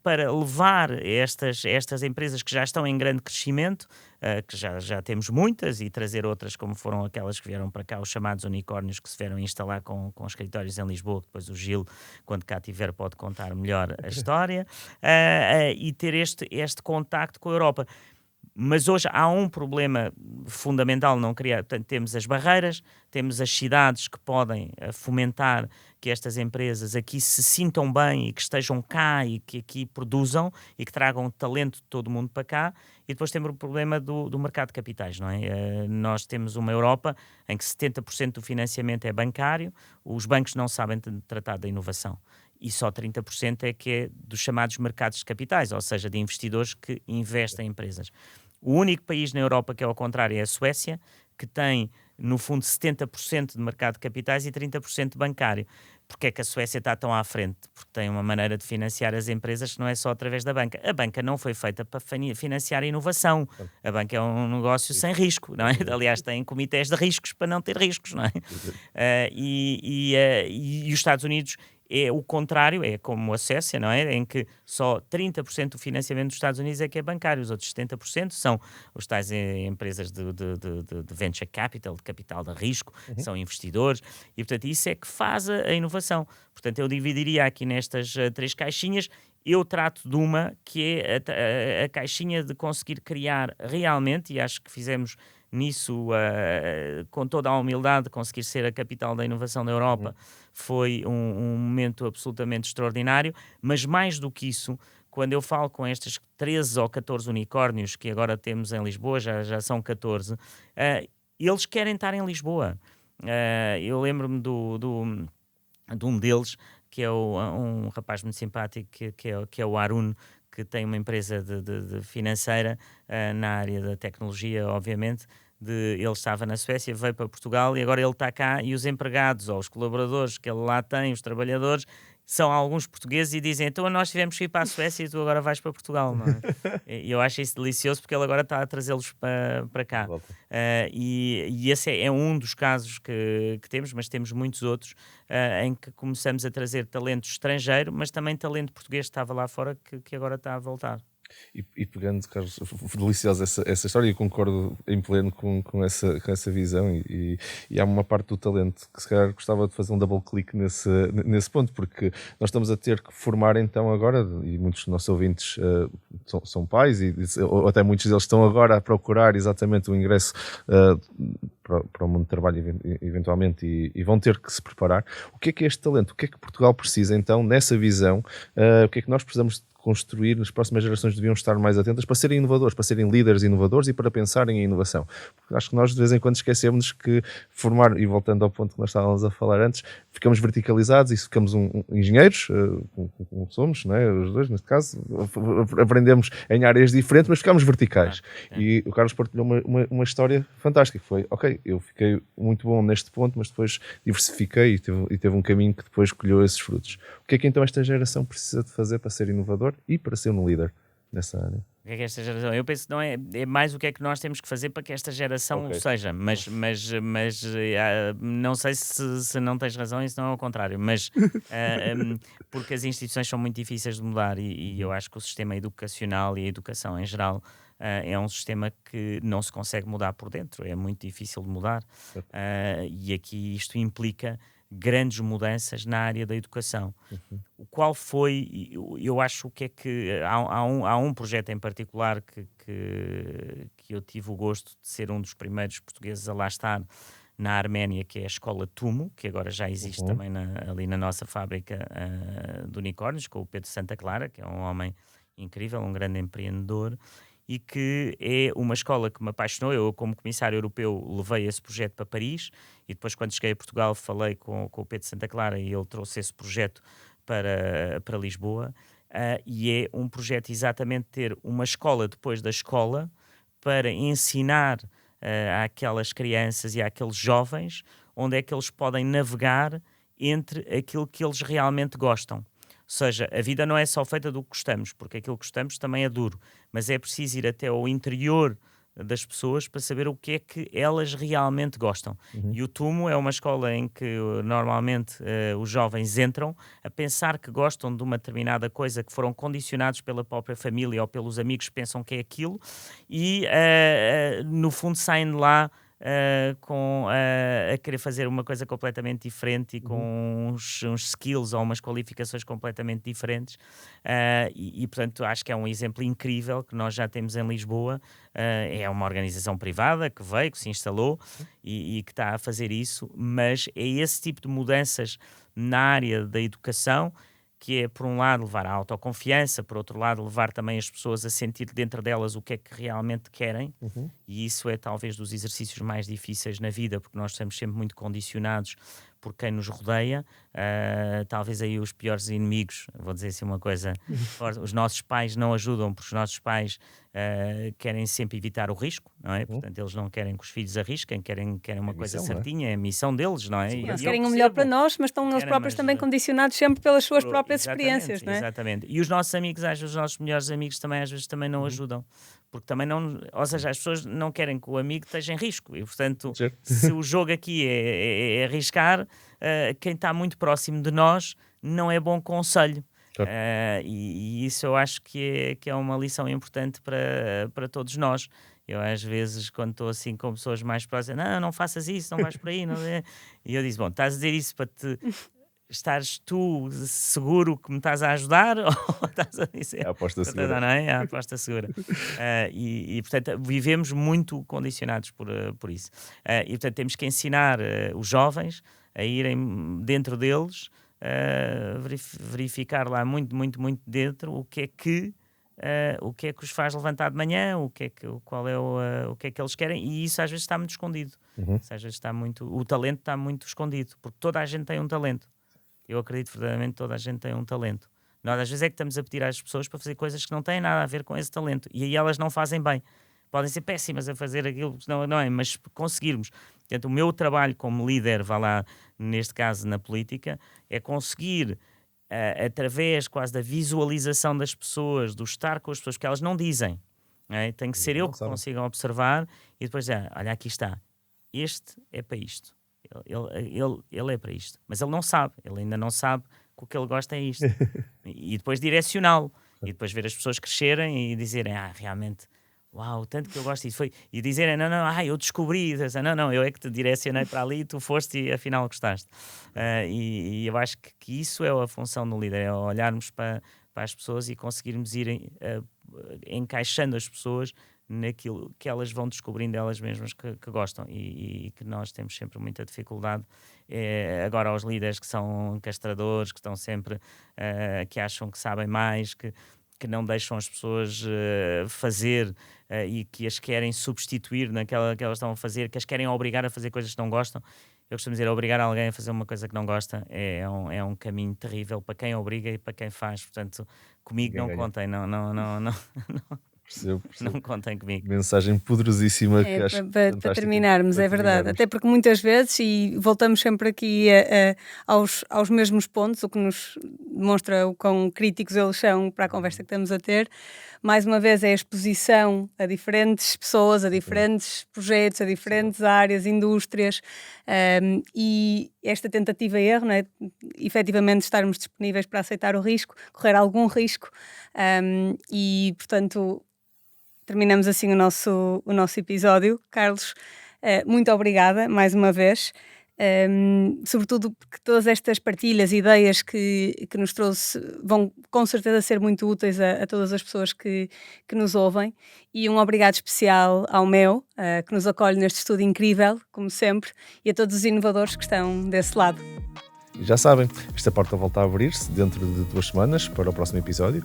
para levar estas empresas que já estão em grande crescimento, que já temos muitas, e trazer outras como foram aquelas que vieram para cá, os chamados unicórnios, que se vieram instalar com escritórios em Lisboa, que depois o Gil, quando cá estiver, pode contar melhor a história, e ter este contacto com a Europa. Mas hoje há um problema fundamental, não queria, portanto, temos as barreiras, temos as cidades que podem fomentar que estas empresas aqui se sintam bem e que estejam cá e que aqui produzam e que tragam talento de todo o mundo para cá, e depois temos o problema do mercado de capitais, não é? Nós temos uma Europa em que 70% do financiamento é bancário, os bancos não sabem tratar da inovação. E só 30% é que é dos chamados mercados de capitais, ou seja, de investidores que investem em empresas. O único país na Europa que é ao contrário é a Suécia, que tem, no fundo, 70% de mercado de capitais e 30% bancário. Porquê é que a Suécia está tão à frente? Porque tem uma maneira de financiar as empresas que não é só através da banca. A banca não foi feita para financiar a inovação. A banca é um negócio sem risco, não é? Aliás, tem comitês de riscos para não ter riscos, não é? E os Estados Unidos é o contrário, é como a Suécia, não é? Em que só 30% do financiamento dos Estados Unidos é que é bancário, os outros 70% são os tais empresas de venture capital, de capital de risco, são investidores, e portanto isso é que faz a inovação. Portanto, eu dividiria aqui nestas 3 caixinhas. Eu trato de uma que é a caixinha de conseguir criar realmente, e acho que fizemos nisso com toda a humildade, conseguir ser a capital da inovação da Europa. Foi um momento absolutamente extraordinário, mas mais do que isso, quando eu falo com estes 13 ou 14 unicórnios que agora temos em Lisboa, já são 14, eles querem estar em Lisboa. Eu lembro-me de um deles, que é um rapaz muito simpático, que é o Arun, que tem uma empresa de financeira na área da tecnologia, obviamente. Ele estava na Suécia, veio para Portugal e agora ele está cá, e os empregados ou os colaboradores que ele lá tem, os trabalhadores, são alguns portugueses e dizem: então nós tivemos que ir para a Suécia e tu agora vais para Portugal, não é? E eu acho isso delicioso, porque ele agora está a trazê-los para cá. E esse é um dos casos que temos, mas temos muitos outros em que começamos a trazer talento estrangeiro, mas também talento português que estava lá fora, que agora está a voltar. E pegando, Carlos, deliciosa essa história, e concordo em pleno com essa visão, e há uma parte do talento que se calhar gostava de fazer um double click nesse ponto, porque nós estamos a ter que formar então agora, e muitos dos nossos ouvintes são pais, ou até muitos deles estão agora a procurar exatamente o ingresso para o mundo de trabalho eventualmente, e vão ter que se preparar. O que é este talento? O que é que Portugal precisa então nessa visão? O que é que nós precisamos construir, nas próximas gerações deviam estar mais atentas para serem inovadores, para serem líderes inovadores e para pensarem em inovação? Porque acho que nós de vez em quando esquecemos que formar, e voltando ao ponto que nós estávamos a falar antes, ficamos verticalizados e ficamos engenheiros, como somos, não é? Os dois, neste caso, aprendemos em áreas diferentes, mas ficamos verticais. E o Carlos partilhou uma história fantástica, que foi: ok, eu fiquei muito bom neste ponto, mas depois diversifiquei e teve um caminho que depois colheu esses frutos. O que é que então esta geração precisa de fazer para ser inovador e para ser um líder nessa área? O que é esta geração? Eu penso que não é mais o que é que nós temos que fazer para que esta geração seja, mas não sei se não tens razão e se não é ao contrário, mas porque as instituições são muito difíceis de mudar, e eu acho que o sistema educacional e a educação em geral é um sistema que não se consegue mudar por dentro, é muito difícil de mudar. E aqui isto implica grandes mudanças na área da educação. O qual foi, eu acho que é que há um projeto em particular que eu tive o gosto de ser um dos primeiros portugueses a lá estar na Arménia, que é a escola Tumo, que agora já existe também ali na nossa fábrica de unicórnios, com o Pedro Santa Clara, que é um homem incrível, um grande empreendedor, e que é uma escola que me apaixonou. Eu, como comissário europeu, levei esse projeto para Paris, e depois, quando cheguei a Portugal, falei com o Pedro Santa Clara e ele trouxe esse projeto para Lisboa. E é um projeto exatamente ter uma escola depois da escola para ensinar àquelas crianças e àqueles jovens onde é que eles podem navegar entre aquilo que eles realmente gostam. Ou seja, a vida não é só feita do que gostamos, porque aquilo que gostamos também é duro, mas é preciso ir até ao interior das pessoas para saber o que é que elas realmente gostam. E o Tumo é uma escola em que normalmente os jovens entram a pensar que gostam de uma determinada coisa, que foram condicionados pela própria família ou pelos amigos que pensam que é aquilo, e no fundo saem de lá a querer fazer uma coisa completamente diferente e com uns skills ou umas qualificações completamente diferentes, e portanto acho que é um exemplo incrível que nós já temos em Lisboa. É uma organização privada que veio, que se instalou e que está a fazer isso, mas é esse tipo de mudanças na área da educação que é, por um lado, levar a autoconfiança, por outro lado, levar também as pessoas a sentir dentro delas o que é que realmente querem, e isso é talvez dos exercícios mais difíceis na vida, porque nós estamos sempre muito condicionados por quem nos rodeia. Talvez aí os piores inimigos, vou dizer assim uma coisa, os nossos pais não ajudam, porque os nossos pais querem sempre evitar o risco, não é? Portanto, eles não querem que os filhos arrisquem, querem uma coisa certinha, é a missão deles, não é? Sim, eles querem o melhor para nós, mas estão eles próprios também condicionados sempre pelas suas próprias experiências, não é? Exatamente. E os nossos amigos, às vezes, os nossos melhores amigos também às vezes também não ajudam, porque também não, ou seja, as pessoas não querem que o amigo esteja em risco, e portanto, se o jogo aqui é arriscar, quem está muito próximo de nós não é bom conselho. E isso eu acho que é uma lição importante para todos nós. Eu às vezes, quando estou assim com pessoas mais próximas, não faças isso, não vais por aí, não é? E eu disse, bom, estás a dizer isso para te estares tu seguro que me estás a ajudar, ou estás a dizer... É a aposta segura. Não é? É a aposta segura. E portanto, vivemos muito condicionados por isso. E portanto, temos que ensinar os jovens a irem dentro deles, verificar lá muito dentro o que é que os faz levantar de manhã, o que é que eles querem, e isso às vezes está muito escondido. Às vezes o talento está muito escondido, porque toda a gente tem um talento. Eu acredito verdadeiramente que toda a gente tem um talento. Nós às vezes é que estamos a pedir às pessoas para fazer coisas que não têm nada a ver com esse talento, e aí elas não fazem bem. Podem ser péssimas a fazer aquilo, não é, mas conseguirmos. Portanto, o meu trabalho como líder, vá lá, neste caso na política, é conseguir, através quase da visualização das pessoas, do estar com as pessoas, que elas não dizem, não é? Tem que ser eu que consiga observar e depois dizer, olha, aqui está, este é para isto, ele é para isto, mas ele não sabe, ele ainda não sabe que o que ele gosta é isto. E depois direcioná-lo, e depois ver as pessoas crescerem e dizerem, realmente... Uau, tanto que eu gosto disso. E dizerem, eu descobri, não, eu é que te direcionei para ali e tu foste e afinal gostaste. E eu acho que isso é a função do líder, é olharmos para as pessoas e conseguirmos ir encaixando as pessoas naquilo que elas vão descobrindo elas mesmas que gostam, e que nós temos sempre muita dificuldade. Agora aos líderes que são castradores, que estão sempre, que acham que sabem mais, que não deixam as pessoas fazer e que as querem substituir naquela que elas estão a fazer, que as querem obrigar a fazer coisas que não gostam. Eu costumo dizer, obrigar alguém a fazer uma coisa que não gosta é um caminho terrível para quem obriga e para quem faz. Portanto, comigo não contem, não. Percebo. Não contem comigo. Mensagem poderosíssima que acho para terminarmos, é verdade. Até porque muitas vezes, e voltamos sempre aqui aos mesmos pontos, o que nos demonstra o quão críticos eles são para a conversa que estamos a ter. Mais uma vez é a exposição a diferentes pessoas, a diferentes projetos, a diferentes áreas, indústrias, e esta tentativa e erro, não é? Efetivamente estarmos disponíveis para aceitar o risco, correr algum risco, e portanto terminamos assim o nosso episódio. Carlos, muito obrigada mais uma vez. Sobretudo porque todas estas partilhas, ideias que nos trouxe vão com certeza ser muito úteis a todas as pessoas que nos ouvem, e um obrigado especial ao Meo, que nos acolhe neste estudo incrível, como sempre, e a todos os inovadores que estão desse lado. E já sabem, esta porta volta a abrir-se dentro de 2 semanas para o próximo episódio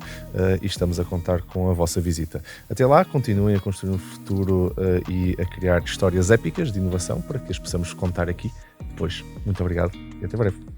e estamos a contar com a vossa visita. Até lá, continuem a construir um futuro e a criar histórias épicas de inovação para que as possamos contar aqui depois. Muito obrigado e até breve.